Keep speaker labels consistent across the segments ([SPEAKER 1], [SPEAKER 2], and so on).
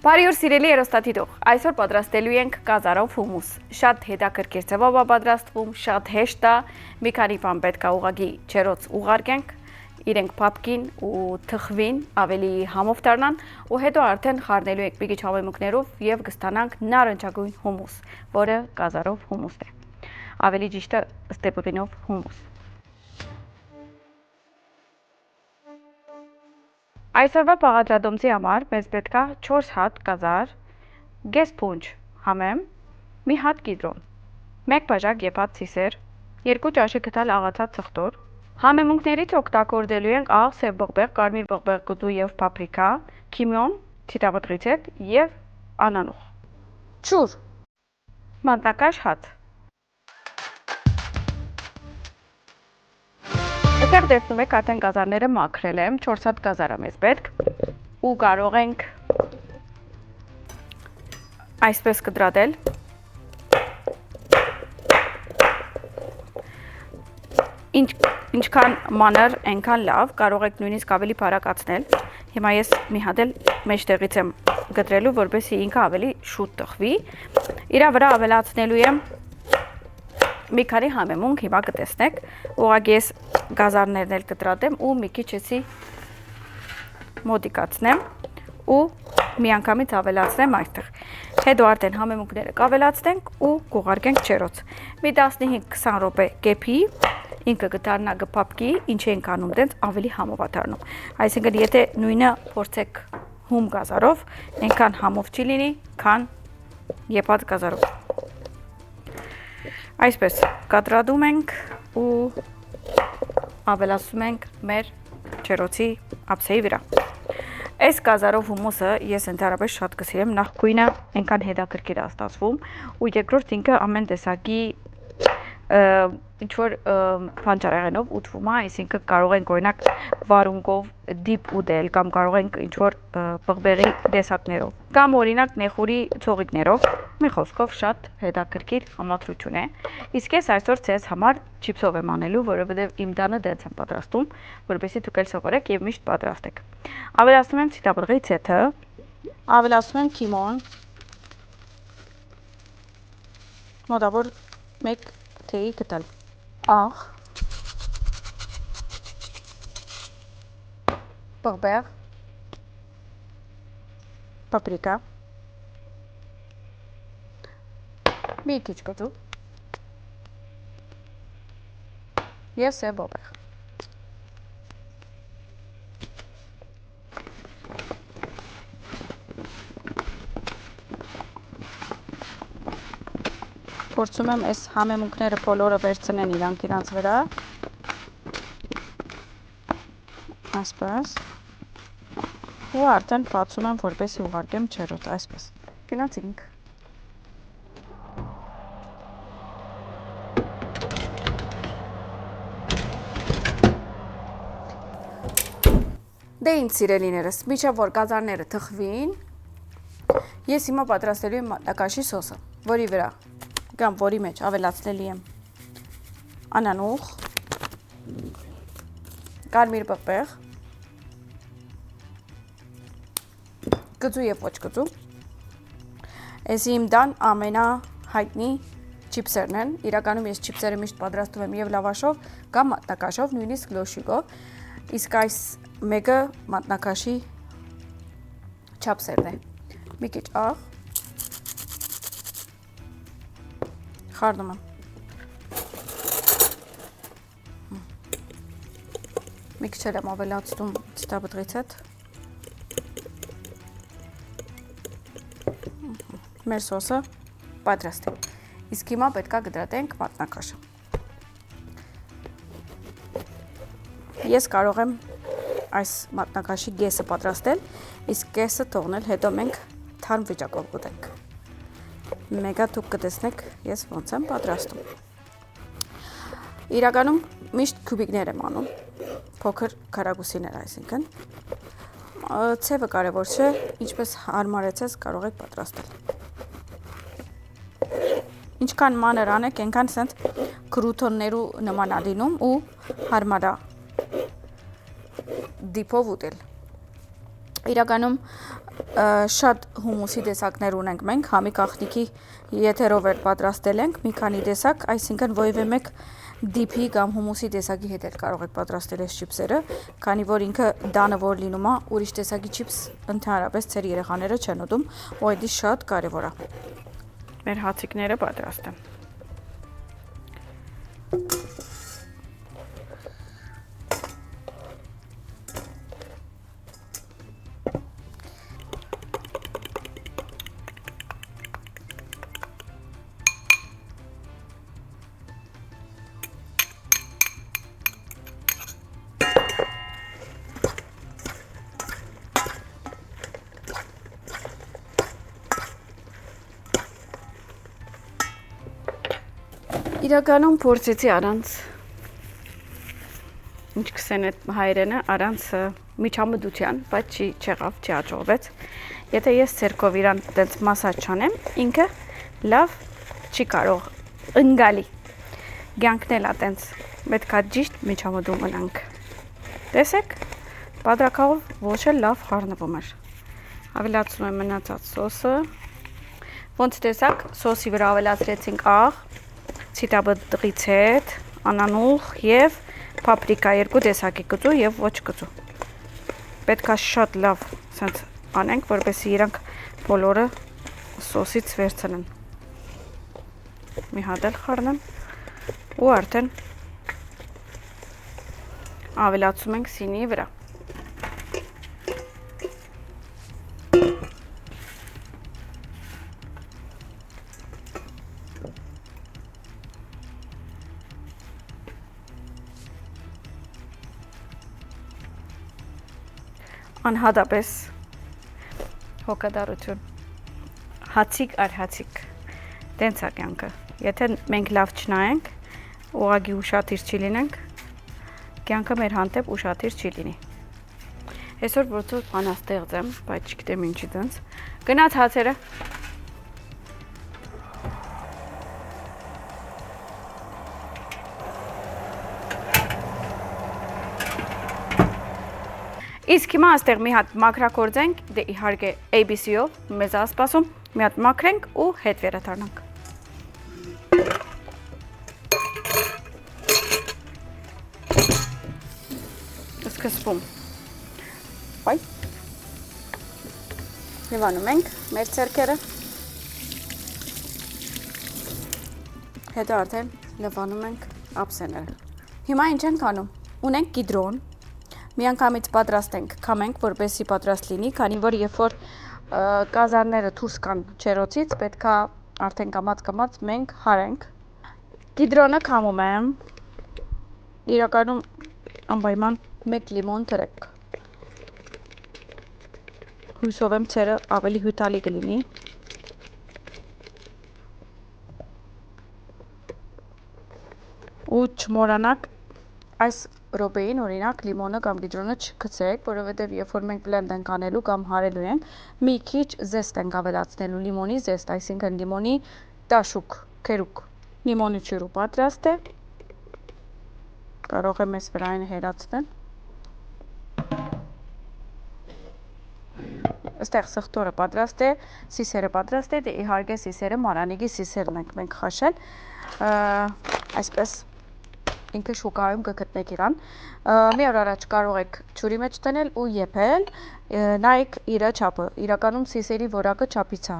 [SPEAKER 1] Բարի օր սիրելի երեստատիտող, այսօր պատրաստելու ենք կազարով հումուս, շատ հետաքրքիր ձևով է պատրաստվում, շատ հեշտ է, մի քանի բան պետք է ուղղակի ջերոց ուղարկենք, իրենք փափկին ու թխվին, ավելի համով դառնան ու հետո արդեն խառնելու ենք մի քիչ համեմունքներով եւ կստանանք նարնջագույն հումուս, որը կազարով հումուսն է, ավելի ճիշտը ստեպուտինով հումուս։ Այսօրվա պաղադրատոմսի համար մեզ պետք է 4 հատ կազար, գես փունջ համեմ, մի հատ կիդրոն, 1 բաժակ եփած սիսեր, 2 ճաշի գդալ աղացած ցխտոր։ Համեմունքներից օգտագործելու ենք աղ, սև բղբեղ, կարմիր բղբեղ կուտու եւ պապրիկա, քիմիոն, թիթավատրիցետ եւ անանուխ։ Ճուր, մատնակաշ հաց։ Այստեղ տեսնում եք արդեն կազարները մաքրել եմ, 4 հատ կազար է մեզ պետք ու կարող ենք այսպես կտրատել։ Ինչքան մանր, այնքան լավ, կարող եք նույնիսկ ավելի բարակացնել։ Հիմա ես մի հատ էլ մեջտեղից եմ գտրելու, որպեսզի ինքը ավելի շուտ տխվի։ Իրա վրա ավելացնելու եմ մի քանի համեմունք, հիմա կտեսնեք, ուղղակի ես գազարներն էլ կտրատեմ ու մի քիչ էսի մոտիկացնեմ ու միանգամից ավելացնեմ այստեղ։ Հետո արդեն համեմունքները կավելացնենք ու կուղարկենք ջերոց։ Մի 15-20 րոպե կեփի, ինքը կդառնա կփափկի, ինչ ենք անում դենց ավելի համով է դառնում։ Այսինքն եթե նույնը փորձեք հում գազարով, այնքան համով չի լինի, քան եփած գազարով։ Այսպես կտրատում ենք ու ավելացնում ենք մեր ջերոցի ափսեի վրա։ Այս կազարով հումուսը ես ընդհանրապես շատ կսիրեմ, նախկույնը այնքան հետաքրքիր է ստացվում ու երկրորդ ինքը ամեն տեսակի ինչ որ բանջարեղենով ուտվում է, այսինքն կարող ենք օրինակ վարունգով դիպ ուտել կամ կարող ենք ինչ որ բղբեղի տեսակներով կամ օրինակ նեխուրի ցողիկներով, մի խոսքով շատ հետաքրքիր համադրություն է։ Իսկ ես այսօր ցես համար չիպսով եմ անելու, որովհետև իմ տանը դենց եմ պատրաստում, որովհետեւ դուք էլ սովորեք եւ միշտ պատրաստեք։ Ավելացնում եմ ցիտաբրղիցեթը, ավելացնում եմ քիմոն, մոտավոր 1 թեյի գդալ, աղ, բղբեղ, պապրիկա, մի քիչ կծու եւ սև բղբեղ։ Փորձում եմ այս համեմունքները բոլորը վերցնեն իրանց վրա, այսպես, ու արդեն բացում եմ, որպեսզի ուղարկեմ ջերոց, այսպես, գնացինք։ Դե ինձ սիրելիներս, մինչև որ կազարները թխվին, ես հիմա պատրաստելու եմ մատնակաշի սոսը, որի վրա կամ որի մեջ ավելացնելի եմ անանուխ, կարմիր բղբեղ, կծու եւ ոչ կծու։ Էսի իմ դան ամենահայտնի չիպսերն են։ Իրականում ես չիպսերը միշտ պատրաստում եմ եւ լավաշով կամ մատնակաշով, նույնիսկ լոշիկով։ Իսկ այս մեկը մատնակաշի չափսերն է։ Մի քիչ աղ, խառնում եմ, մի քիչ եմ ավելացնում ցիտաբրղիցեթ, մեր սոսը պատրաստ է։ Իսկ հիմա պետք է կտրատենք մատնակաշը։ Ես կարող եմ այս մատնակաշի գեսը պատրաստել, իսկ կեսը թողնել, հետո մենք թարմ վիճակով կուտենք։ Մեգա դուք կտեսնեք ես ոնց եմ պատրաստում։ Իրականում միշտ քուբիկներ եմ անում, փոքր քառակուսիներ, այսինքն ցևը կարևոր չէ, ինչպես հարմարեցես կարող եք պատրաստել։ Ինչքան մանր անեք, այնքան սենց կրութոններու նման է լինում ու հարմար է դիպով ուտել։ Իրականում շատ հումուսի տեսակներ ունենք մենք, համի կախնիկի եթերով էլ պատրաստել ենք մի քանի տեսակ, այսինքն ոյվե մեկ դիփի կամ հումուսի տեսակի հետ էլ կարող եք պատրաստել այս չիպսերը, քանի որ ինքը դանը որ լինում է, ուրիշ տեսակի չիպս ընդհանրապես ձեր երեխաները չեն ուտում, ու դա շատ կարևոր է։ Մեր հացիկները պատրաստ են։ Իրականում փորձեցի առանց ինչ կսեն այդ հայրենը առանց միջամտության, բայց չեղավ, չհաջողվեց։ Եթե ես ցերկով իրան այդպես մասաժ չանեմ, ինքը լավ չի կարող ընկալի։ Գյանքնել այդպես պետքա ճիշտ միջամտում մնանք։ Տեսեք, պատրակով ոչ էլ լավ խառնվում էր։ Ավելացնում եմ մնացած սոսը։ Ոնց տեսակ, սոսի վրա ավելացրեցինք աղ, ցիտաբդղից հետ, անանուխ և պապրիկա երկու տեսակի կծու և ոչ կծու։ Պետքա շատ լավ սենց անենք, որպեսզի իրանք բոլորը սոսից վերցնեն։ Մի հատ էլ խառնեմ ու արդեն ավելացում ենք սինի վրա։ Անհատապես հոգադարություն, հացիկ առ հացիկ, տենց է կյանքը, եթե մենք լավ չնայենք, ուղղակի ուշադիր չի լինենք, կյանքը մեր հանդեպ ուշադիր չի լինի։ Այսօր ոնց որ բանաստեղծ եմ, բայց չգիտեմ ինչի տենց, գնաց հացերը։ Իսկ հիմա այստեղ մի հատ մաքրագործենք, դե իհարկե ABC-ով մեզ ասպասում, մի հատ մաքրենք ու հետ վերադառնանք։ Սկսվում։ Այ։ Եվանում ենք մեր ցերկերը։ Հետո արդեն լվանում ենք ափսեները։ Հիմա ինչ ենք անում։ Ունենք կիդրոն։ Միանգամից պատրաստենք, քամենք, որպեսզի պատրաստ լինի, քանի որ երբ որ կազանները դուրս կան չերոցից, պետքա արդեն կամած մենք հարենք։ Կիդրոնը քամում եմ։ Իրականում անպայման 1 լիմոն տրեք։ Հույսով եմ ցերը ավելի հյութալի կլինի։ Ու չմոռանաք այս րոպեին օրինակ լիմոնը կամ կիդրոնը չգցեք, որովհետև երբ որ մենք բլենդ ենք անելու կամ հարելու ենք, մի քիչ զեստ ենք ավելացնելու, լիմոնի զեստ, այսինքն լիմոնի տաշուկ, քերուկ։ Լիմոնի ջուրը պատրաստ է։ Կարող եմ այս վրային հերացնել։ Այստեղ սխտորը պատրաստ է, սիսերը պատրաստ է, դե իհարկե սիսերը մանանեգի սիսերն ենք մենք խաշել, այսպես ինքը շուկայում կգտնեք իրան, մի օր առաջ կարող եք ջուրի մեջ դնել ու եփել, նայեք իր չափը, իրականում սիսերի որակը չափից է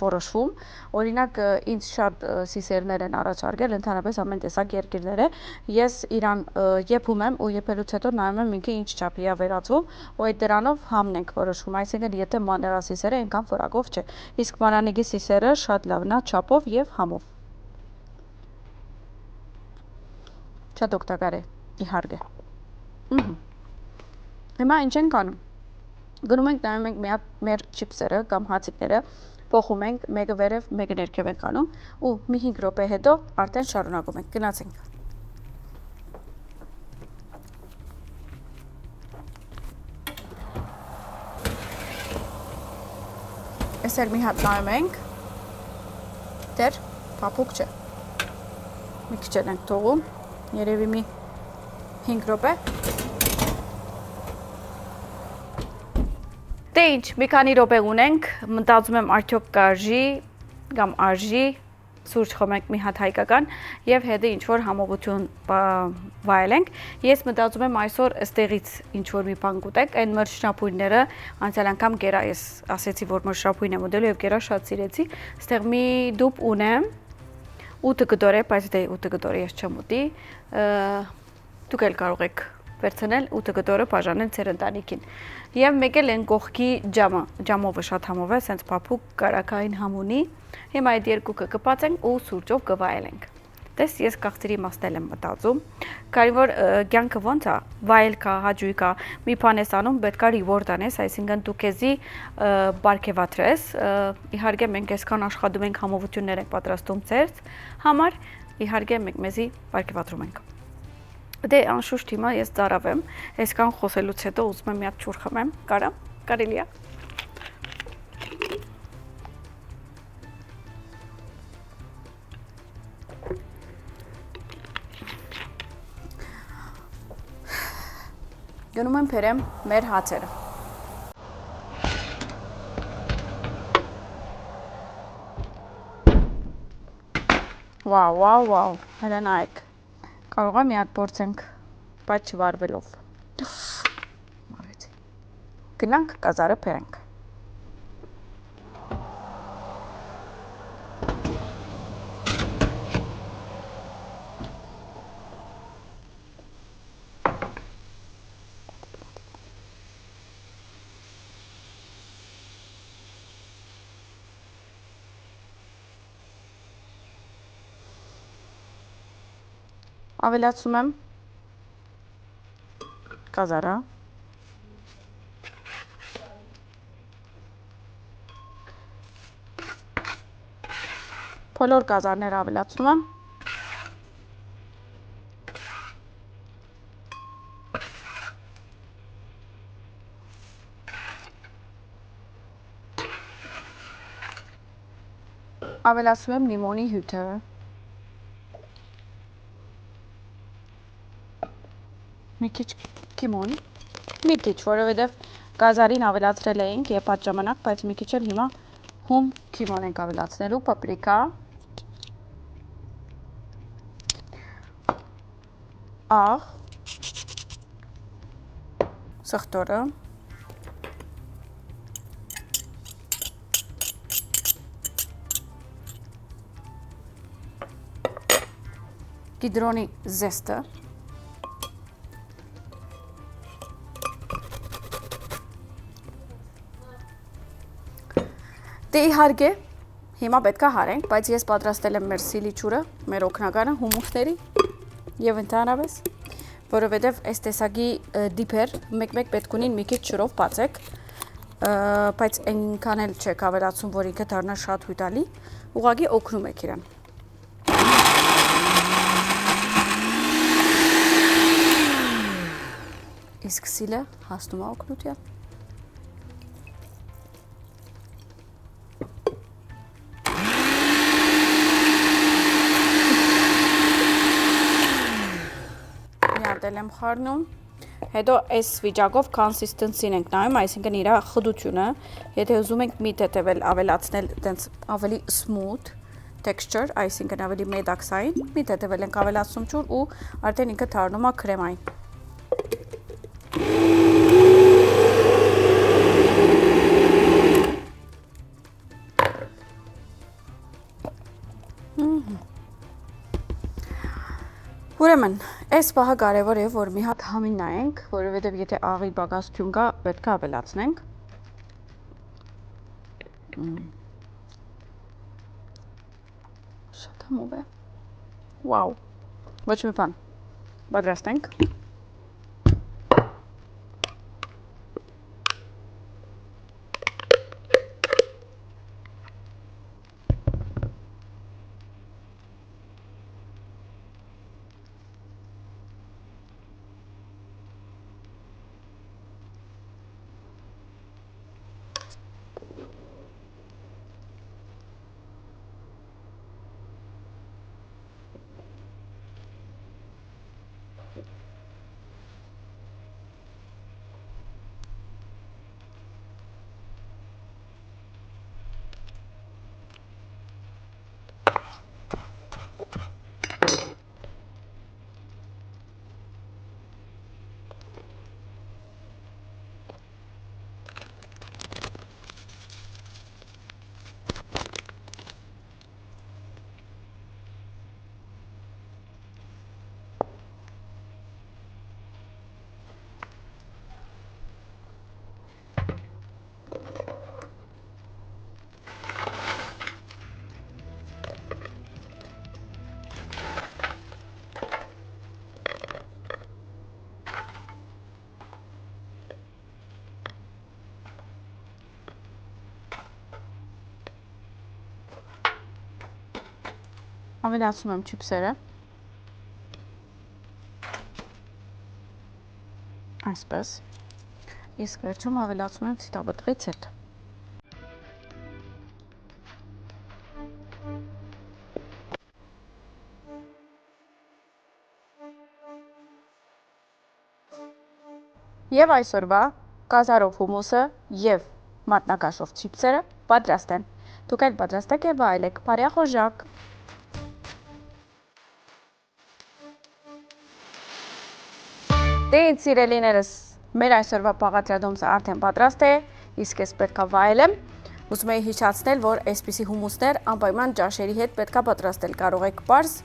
[SPEAKER 1] որոշվում, օրինակ ինձ շատ սիսերներ են առաջարկել, ընդհանրապես ամեն տեսակ երկիրները, ես իրան եփում եմ ու եփելուց հետո նայում եմ ինքը ինչ չափի է վերածվում, ու այդ դրանով համն ենք որոշում, այսինքն եթե մանրասիսերը այնքան որակով չէ, իսկ մանանեգի սիսերը շատ լավն է չափով եւ համով։ Շատ օգտակար է, իհարկե։ Հիմա ինչ ենք անում։ Գնում ենք նայում ենք մի հատ մեր չիպսերը կամ հացիկները, փոխում ենք, մեկը վերև, մեկը ներքև ենք անում ու մի 5 րոպե հետո արդեն շարունակում ենք, գնացինք։ Այսօր մի հատ նայում ենք, դեր փափուկ չէ, մի քիչ ենք թողում, երևի մի 5 րոպե։ Դե Դե ինչ, մի քանի րոպե ունենք, մտածում եմ արդյոք կարժի կամ արժի սուրճ խմենք մի հատ հայկական եւ հետո ինչ որ համողություն վայելենք։ Ես մտածում եմ այսօր ըստեղից ինչ որ մի բան կուտենք, այն մրշնապույրները անցյալ անգամ գերա ես ասեցի որ մրշնապույրն եմ ուտելու եւ գերա շատ սիրեցի։ Այստեղ մի դուփ ունեմ 8 գդոր է, բայց դե 8 գդորը ես չեմ ուտի։ Դուք էլ կարող եք վերցնել 8 գդորը բաժանել ձեր ընտանիքին։ Եվ մեկ էլ այն կողքի ջամովը շատ համով է, սենց փափուկ կարակային համ ունի։ Հիմա այդ երկուքը կպացենք ու սուրճով կվայելենք։ Տես ես կաղցրի մասնել եմ մտածում։ Կարևոր կյանքը ոնց է, վայել կա, հաճույք է, մի բան ես անում, պետք է reward անես, այսինքն դու քեզի բարգեւատրես։ Իհարկե մենք այսքան աշխատում ենք, համովություններ ենք պատրաստում ձեր համար, իհարկե մենք մեզի բարգեւատրում ենք։ Դե անշուշտ հիմա ես ծարավ եմ, այսքան խոսելուց հետո ուզում եմ մի հատ ջուր խմեմ, կարելի է։ Գնում եմ բերեմ մեր հացերը։ Վաու, հələ նայեք։ Կարող է մի հատ փորձենք, բայց չվարվելով։ Գնանք կազարը բերենք։ Ավելացում եմ կազարը, բոլոր կազարները ավելացնում եմ, ավելացում եմ լիմոնի հյութը, մի քիչ կիմոն, մի քիչ, որովհետև կազարին ավելացրել էինք երբ այդ ժամանակ, բայց մի քիչ էլ հիմա հում կիմոն ենք ավելացնելու, պապրիկա, աղ, սխտորը, կիդրոնի զեստը, դե իհարկե, հիմա պետք է հարենք, բայց ես պատրաստել եմ մեր սիլիչուրը, մեր օգնականը, հումուսների եւ ընդհանրապես, որովհետեւ այս տեսակի դիպեր մեկ-մեկ պետք ունին մի քիչ ջրով բացեք, բայց այնքան էլ չեք ավելացում, որ ինքը դառնա շատ հյութալի, ուղղակի օգնում եք իրան։ Իսկ սիլը հասնում է օգնության։ եմ խառնում, հետո այս վիճակով consistency-ն ենք նայում, այսինքն իր խդությունը, եթե ուզում ենք մի տետև ավելացնել տենց ավելի smooth texture, այսինքն ավելի մետաքսային, մի տետև ենք ավելացնում ջուր ու արդեն ինքը դառնում է քրեմային։ Ուրեմն, այս պահը կարևոր է, որ մի հատ համին նայենք, որովհետև եթե աղի բագաստյուն կա, պետք է ավելացնենք։ Շատ համով է։ Վաու, ոչ մի բան, պատրաստենք։ Ավելացնում եմ չիպսերը։ Այսպես։ Իսկ վերջում ավելացնում եմ թիթաբտղի ցետ։ Եվ այսօրվա կազարով հումուսը և մատնակաշով չիպսերը պատրաստ են։ Դուք էլ պատրաստեք եւ վայելեք։ Բարյա խոժակ։ Դե ինձ սիրելիներս, մեր այսօրվա բաղադրատոմսը արդեն պատրաստ է, իսկ ես պետքա վայելեմ։ Ուզում եի հիշեցնել, որ այսպիսի հումուսներ անպայման ճաշերի հետ պետքա պատրաստել։ Կարող եք պարզ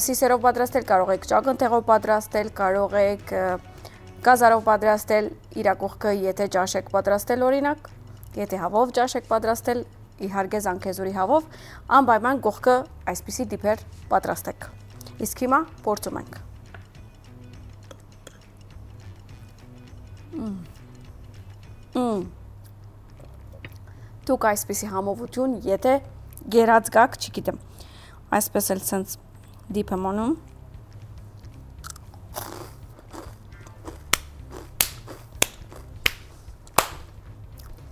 [SPEAKER 1] սիսերով պատրաստել, կարող եք ճակնդեղով պատրաստել, կարող եք գազարով պատրաստել, իրա կողքը եթե ճաշ եք պատրաստել օրինակ, եթե հավով ճաշ եք պատրաստել, իհարկե զանգեզուրի հավով, անպայման կողքը այսպիսի դիպեր պատրաստեք։ Իսկ հիմա փորձում ենք։ Դուք այսպիսի համովություն, եթե գերած գաք, չգիտեմ, այսպես էլ ցենց դիպ եմ անում։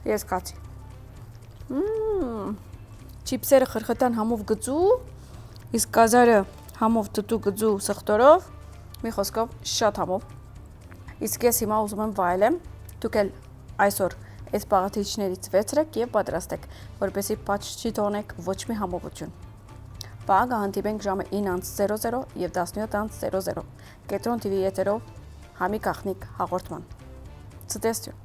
[SPEAKER 1] Ես կացի։ Չիպսերը խրխտան համով գծու, իսկ կազարը համով տտու գծու սխտորով, մի խոսքով շատ համով։ Իսկ ես հիմա ուզում եմ վայելեմ, դուք էլ այսօր այս պաղաթիչներից վեցրեք և պատրաստեք, որպեսզի պաչ չի թողնեք ոչ մի համովություն։ Պաղ հանդիպենք ժամը 9:00 և 17:00 Կենտրոն TV եթերով համի գաղտնիք հաղորդման։ Ցտեսություն։